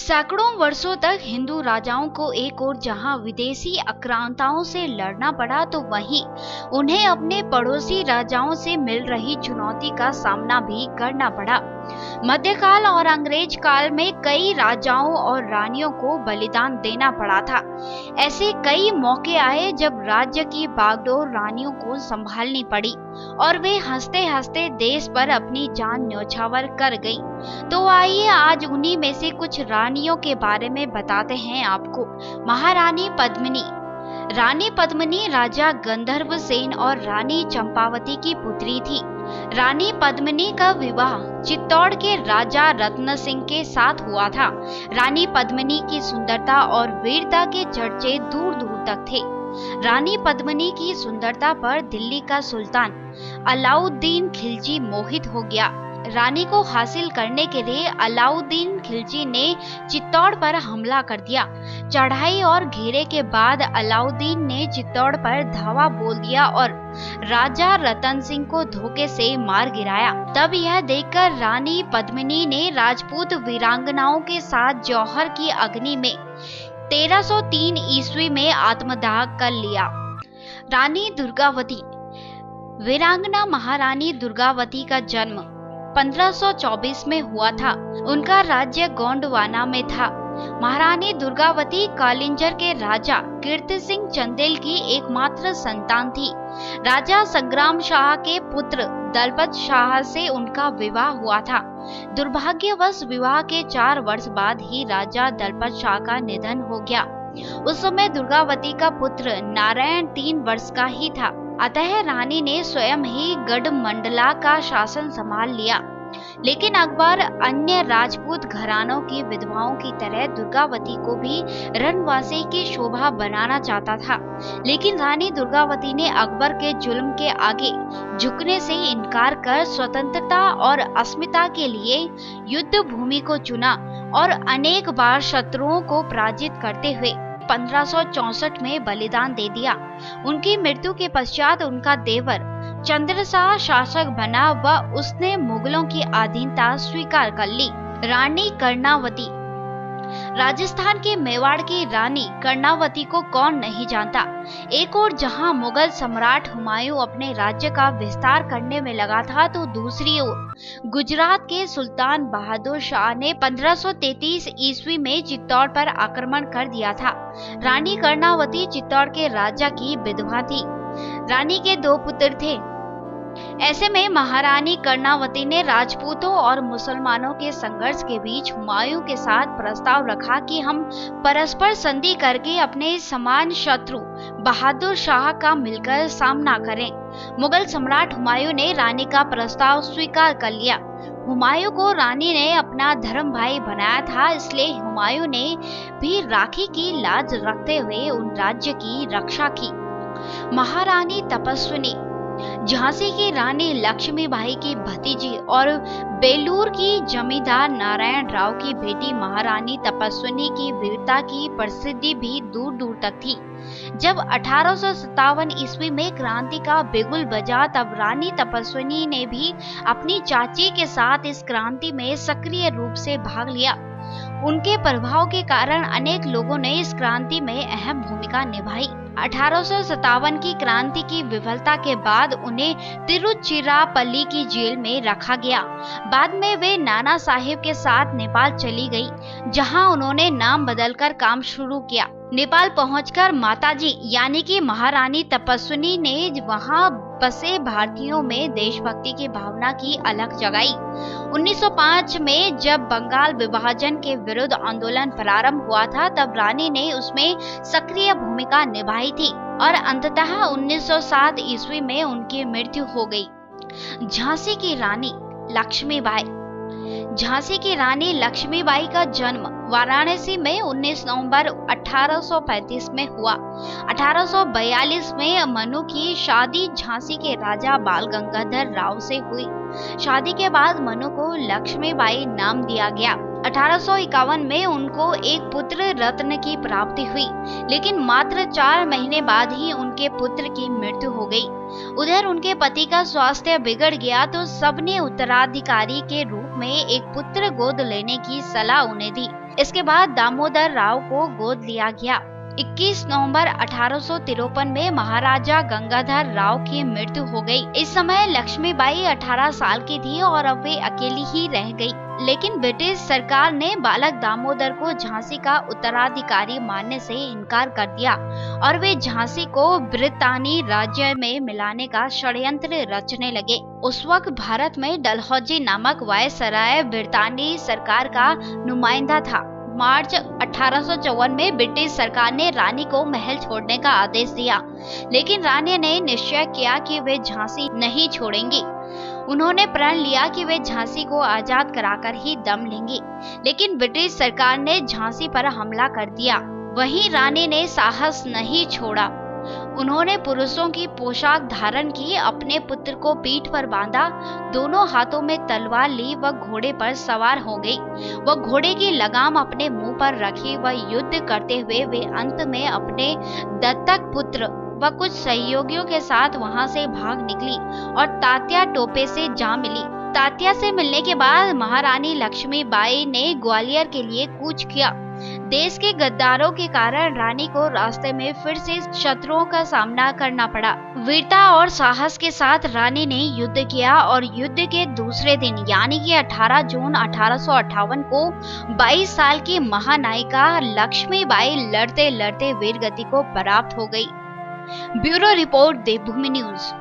सैकड़ों वर्षों तक हिंदू राजाओं को एक ओर जहां विदेशी आक्रांताओं से लड़ना पड़ा, तो वहीं उन्हें अपने पड़ोसी राजाओं से मिल रही चुनौती का सामना भी करना पड़ा। मध्यकाल और अंग्रेज काल में कई राजाओं और रानियों को बलिदान देना पड़ा था। ऐसे कई मौके आए जब राज्य की बागडोर रानियों को संभालनी पड़ी और वे हंसते हंसते देश पर अपनी जान न्यौछावर कर गईं। तो आइए आज उन्हीं में से कुछ रानियों के बारे में बताते हैं आपको। महारानी पद्मिनी। रानी पद्मिनी राजा गंधर्व सेन और रानी चंपावती की पुत्री थी। रानी पद्मिनी का विवाह चित्तौड़ के राजा रत्न सिंह के साथ हुआ था। रानी पद्मिनी की सुंदरता और वीरता के चर्चे दूर दूर तक थे। रानी पद्मिनी की सुंदरता पर दिल्ली का सुल्तान अलाउद्दीन खिलजी मोहित हो गया। रानी को हासिल करने के लिए अलाउद्दीन खिलजी ने चित्तौड़ पर हमला कर दिया। चढ़ाई और घेरे के बाद अलाउद्दीन ने चित्तौड़ पर धावा बोल दिया और राजा रतन सिंह को धोखे से मार गिराया। तब यह देखकर रानी पद्मिनी ने राजपूत वीरांगनाओं के साथ जौहर की अग्नि में 1303 ईस्वी में आत्मदाह कर लिया। रानी दुर्गावती। वीरांगना महारानी दुर्गावती का जन्म 1524 में हुआ था। उनका राज्य गोंडवाना में था। महारानी दुर्गावती कालिंजर के राजा कीर्ति सिंह चंदेल की एकमात्र संतान थी। राजा संग्राम शाह के पुत्र दलपत शाह से उनका विवाह हुआ था। दुर्भाग्यवश विवाह के 4 वर्ष बाद ही राजा दलपत शाह का निधन हो गया। उस समय दुर्गावती का पुत्र नारायण 3 वर्ष का ही था। अतः रानी ने स्वयं ही गढ़मंडला का शासन संभाल लिया। लेकिन अकबर अन्य राजपूत घरानों की विधवाओं की तरह दुर्गावती को भी रणवासी की शोभा बनाना चाहता था। लेकिन रानी दुर्गावती ने अकबर के जुल्म के आगे झुकने से इनकार कर स्वतंत्रता और अस्मिता के लिए युद्ध भूमि को चुना और अनेक बार शत्रुओं को पराजित करते हुए 1564 में बलिदान दे दिया। उनकी मृत्यु के पश्चात उनका देवर चंद्रशाह शासक बना व उसने मुगलों की अधीनता स्वीकार कर ली। रानी कर्णावती। राजस्थान के मेवाड़ की रानी कर्णावती को कौन नहीं जानता। एक ओर जहां मुगल सम्राट हुमायूं अपने राज्य का विस्तार करने में लगा था, तो दूसरी ओर गुजरात के सुल्तान बहादुर शाह ने 1533 ईस्वी में चित्तौड़ पर आक्रमण कर दिया था। रानी कर्णावती चित्तौड़ के राजा की विधवा थी। रानी के 2 पुत्र थे। ऐसे में महारानी कर्णावती ने राजपूतों और मुसलमानों के संघर्ष के बीच हुमायूं के साथ प्रस्ताव रखा कि हम परस्पर संधि करके अपने समान शत्रु बहादुर शाह का मिलकर सामना करें। मुगल सम्राट हुमायूं ने रानी का प्रस्ताव स्वीकार कर लिया। हुमायूं को रानी ने अपना धर्म भाई बनाया था, इसलिए हुमायूं ने भी राखी की लाज रखते हुए उन राज्य की रक्षा की। महारानी तपस्विनी। झांसी की रानी लक्ष्मीबाई की भतीजी और बेलूर की जमींदार नारायण राव की बेटी महारानी तपस्विनी की वीरता की प्रसिद्धि भी दूर दूर तक थी। जब 1857 ईस्वी में क्रांति का बिगुल बजा, तब रानी तपस्विनी ने भी अपनी चाची के साथ इस क्रांति में सक्रिय रूप से भाग लिया। उनके प्रभाव के कारण अनेक लोगों ने इस क्रांति में अहम भूमिका निभाई। 1857 की क्रांति की विफलता के बाद उन्हें तिरुचिरापल्ली की जेल में रखा गया। बाद में वे नाना साहिब के साथ नेपाल चली गई, जहां उन्होंने नाम बदलकर काम शुरू किया। नेपाल पहुंचकर माताजी यानी कि महारानी तपस्विनी ने वहां बसे भारतीयों में देशभक्ति की भावना की अलख जगाई। 1905 में जब बंगाल विभाजन के विरुद्ध आंदोलन प्रारंभ हुआ था, तब रानी ने उसमें सक्रिय भूमिका निभाई थी और अंततः 1907 ईस्वी में उनकी मृत्यु हो गई। झांसी की रानी लक्ष्मीबाई। झांसी की रानी लक्ष्मीबाई का जन्म वाराणसी में 19 नवंबर 1835 में हुआ। 1842 में मनु की शादी झांसी के राजा बाल गंगाधर राव से हुई। शादी के बाद मनु को लक्ष्मीबाई नाम दिया गया। 1851 में उनको एक पुत्र रत्न की प्राप्ति हुई, लेकिन मात्र 4 महीने बाद ही उनके पुत्र की मृत्यु हो गई। उधर उनके पति का स्वास्थ्य बिगड़ गया तो सबने उत्तराधिकारी के रूप में एक पुत्र गोद लेने की सलाह उन्हें दी। इसके बाद दामोदर राव को गोद लिया गया। 21 नवंबर 1853 में महाराजा गंगाधर राव की मृत्यु हो गई। इस समय लक्ष्मीबाई 18 साल की थी और अब वे अकेली ही रह गई। लेकिन ब्रिटिश सरकार ने बालक दामोदर को झांसी का उत्तराधिकारी मानने से इनकार कर दिया और वे झांसी को ब्रितानी राज्य में मिलाने का षड्यंत्र रचने लगे। उस वक्त भारत में डलहौजी नामक वायसराय ब्रितानी सरकार का नुमाइंदा था। मार्च 1854 में ब्रिटिश सरकार ने रानी को महल छोड़ने का आदेश दिया, लेकिन रानी ने निश्चय किया कि वे झांसी नहीं छोड़ेंगी। उन्होंने प्रण लिया कि वे झांसी को आजाद कराकर ही दम लेंगी, लेकिन ब्रिटिश सरकार ने झांसी पर हमला कर दिया। वहीं रानी ने साहस नहीं छोड़ा। उन्होंने पुरुषों की पोशाक धारण की, अपने पुत्र को पीठ पर बांधा, दोनों हाथों में तलवार ली व घोड़े पर सवार हो गई। वह घोड़े की लगाम अपने मुंह पर रखी व युद्ध करते हुए वे अंत में अपने दत्तक पुत्र व कुछ सहयोगियों के साथ वहां से भाग निकली और तात्या टोपे से जा मिली। तात्या से मिलने के बाद महारानी लक्ष्मीबाई ने ग्वालियर के लिए कूच किया। देश के गद्दारों के कारण रानी को रास्ते में फिर से शत्रुओं का सामना करना पड़ा। वीरता और साहस के साथ रानी ने युद्ध किया और युद्ध के दूसरे दिन यानी कि 18 जून 1858 को 22 साल की महानायिका लक्ष्मीबाई लड़ते लड़ते वीरगति को प्राप्त हो गई। ब्यूरो रिपोर्ट, देवभूमि न्यूज।